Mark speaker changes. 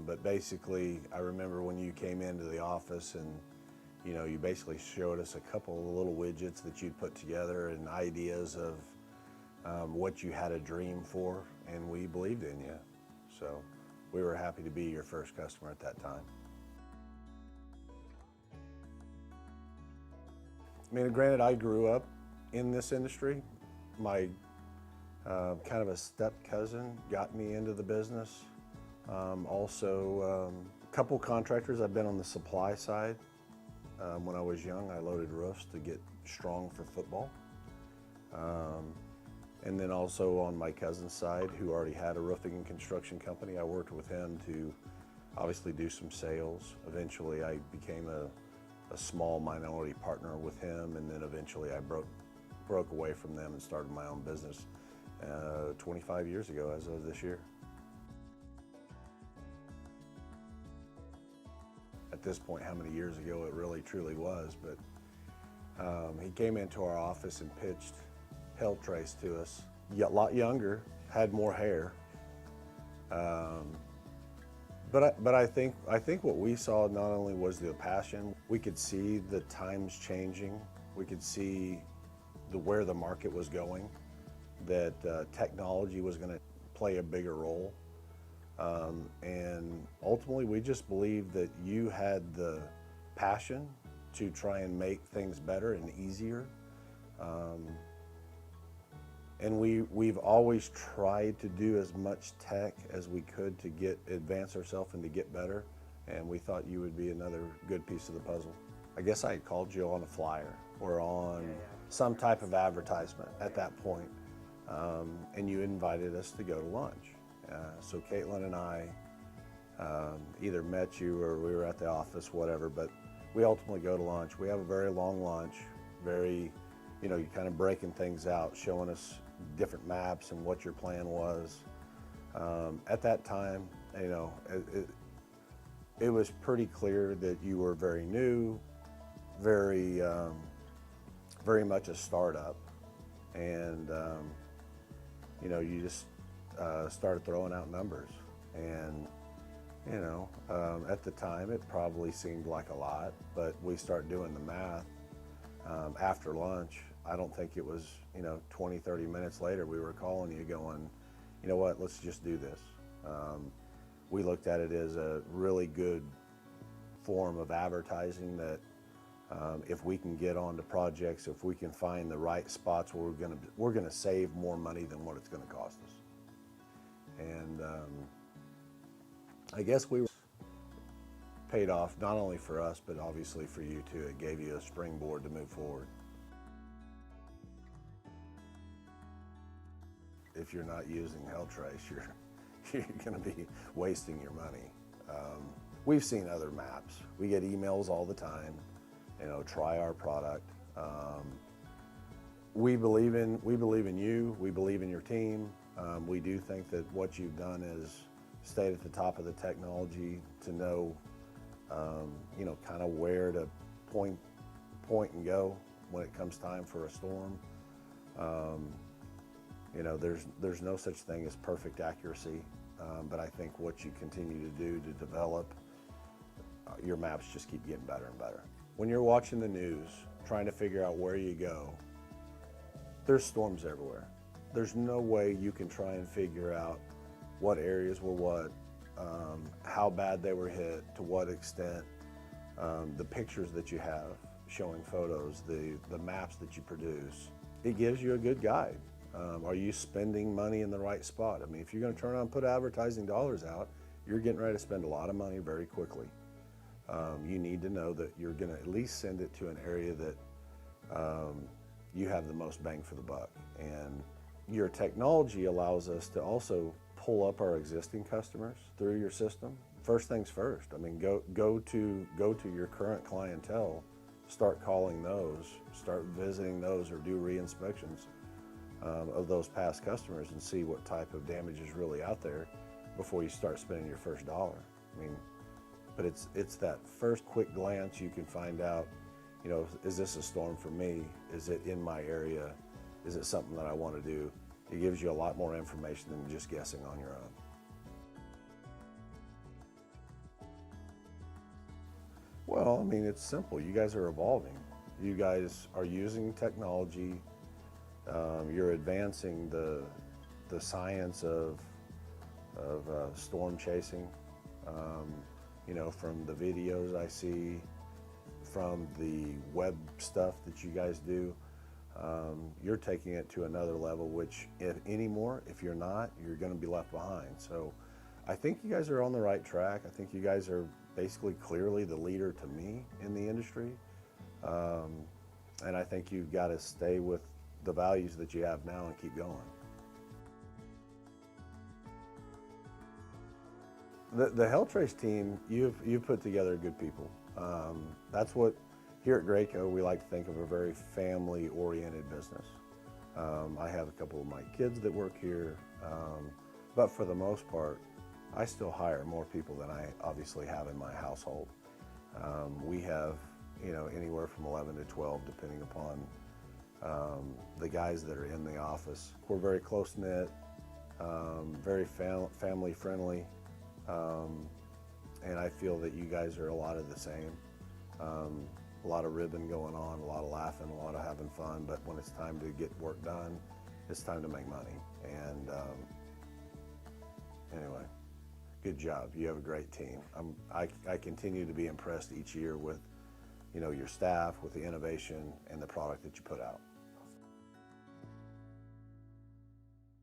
Speaker 1: But basically, I remember when you came into the office and you basically showed us a couple of little widgets that you'd put together and ideas of what you had a dream for, and we believed in you. So we were happy to be your first customer at that time. I mean, granted, I grew up in this industry. My kind of a step cousin got me into the business. Also, a couple contractors. I've been on the supply side. When I was young, I loaded roofs to get strong for football. And then also on my cousin's side, who already had a roofing and construction company, I worked with him to obviously do some sales. Eventually, I became a small minority partner with him, and then eventually I broke away from them and started my own business 25 years ago as of this year. At this point, how many years ago it really truly was, but he came into our office and pitched Helltrace to us. A lot younger, had more hair. But I think what we saw not only was the passion, we could see the times changing. We could see where the market was going, that technology was going to play a bigger role. And ultimately, we just believed that you had the passion to try and make things better and easier. And we've always tried to do as much tech as we could to advance ourselves and to get better. And we thought you would be another good piece of the puzzle. I guess I called you on a flyer or on some type of advertisement at that point. And you invited us to go to lunch. So Caitlin and I either met you or we were at the office, whatever, but we ultimately go to lunch. We have a very long lunch, you're kind of breaking things out, showing us different maps and what your plan was. At that time, it was pretty clear that you were very new, very much a startup, and you just started throwing out numbers. And at the time it probably seemed like a lot, but we started doing the math. After lunch, I don't think it was 20, 30 minutes later, we were calling you going, you know what, let's just do this. We looked at it as a really good form of advertising that if we can get onto projects, if we can find the right spots where we're gonna save more money than what it's gonna cost us. And I guess we were paid off not only for us, but obviously for you too. It gave you a springboard to move forward. If you're not using Helltrace, you're gonna be wasting your money. We've seen other maps. We get emails all the time, try our product. We believe in you, we believe in your team. We do think that what you've done is stayed at the top of the technology to know, kind of where to point and go when it comes time for a storm. There's no such thing as perfect accuracy, but I think what you continue to do to develop, your maps just keep getting better and better. When you're watching the news, trying to figure out where you go, there's storms everywhere. There's no way you can try and figure out what areas were what, how bad they were hit, to what extent. The pictures that you have showing photos, the maps that you produce, it gives you a good guide. Are you spending money in the right spot? I mean, if you're going to turn around and put advertising dollars out, you're getting ready to spend a lot of money very quickly. You need to know that you're going to at least send it to an area that you have the most bang for the buck. And your technology allows us to also pull up our existing customers through your system. First things first. I mean, go to your current clientele, start calling those, start visiting those, or do re-inspections of those past customers and see what type of damage is really out there before you start spending your first dollar. I mean, but it's that first quick glance you can find out, is this a storm for me? Is it in my area? Is it something that I want to do? It gives you a lot more information than just guessing on your own. Well, I mean, it's simple. You guys are evolving. You guys are using technology. You're advancing the science of storm chasing. Um, you know, from the videos I see, from the web stuff that you guys do, you're taking it to another level. Which, if you're not, you're going to be left behind. So, I think you guys are on the right track. I think you guys are basically clearly the leader to me in the industry. Um, and I think you've got to stay with the values that you have now and keep going. The Helltrace team, you've put together good people. That's what here at Graco we like to think of a very family-oriented business. I have a couple of my kids that work here, but for the most part, I still hire more people than I obviously have in my household. We have, you know, anywhere from 11 to 12, depending upon the guys that are in the office. We're very close-knit, very family-friendly, and I feel that you guys are a lot of the same. A lot of ribbon going on, a lot of laughing, a lot of having fun, but when it's time to get work done, it's time to make money. And anyway, good job. You have a great team. I continue to be impressed each year with, you know, your staff, with the innovation and the product that you put out.